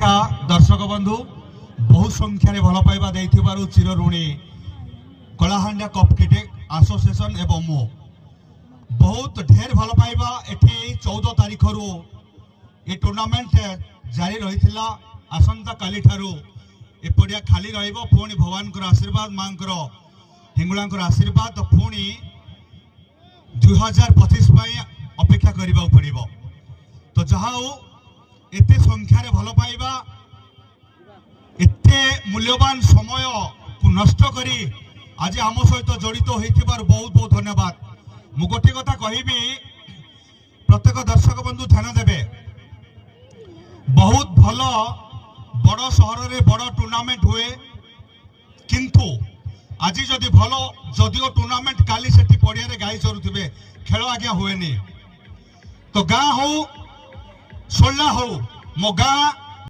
नमस्कार दर्शक बंधु बहु संख्यार भल पाइबा देइथिबारु चिर ऋणी कलाहांडिया कप क्रिकेट एसोसिएशन एवं मो बहुत ढेर भल पाइबा एठी 14 तारीख रु ये टूर्नामेंट जारी रही आसंता काली ठारू ए पड़िया खाली रहिबो पुणी भगवान आशीर्वाद मां हिंगुला आशीर्वाद तो पुणी 2025 अपेक्षा करने पड़ो तो जहा एते संख्यार भल पाइबा एते मूल्यवान समय को नष्ट करी आज आम सहित जड़ित होइथिबार बहुत बहुत धन्यवाद। मु गोटे कथा कहबी प्रत्येक दर्शक बंधु ध्यान देबे बहुत भल बड़ सहर रे बड़ टूर्नामेंट हुए किंतु आज जदि भल जदिओ टूर्नामेंट काली सेठी पड़िया रे गाई चरुथिबे खेल आज्ञा हुए तो गाँ हो सोल्ला हो मो गाँ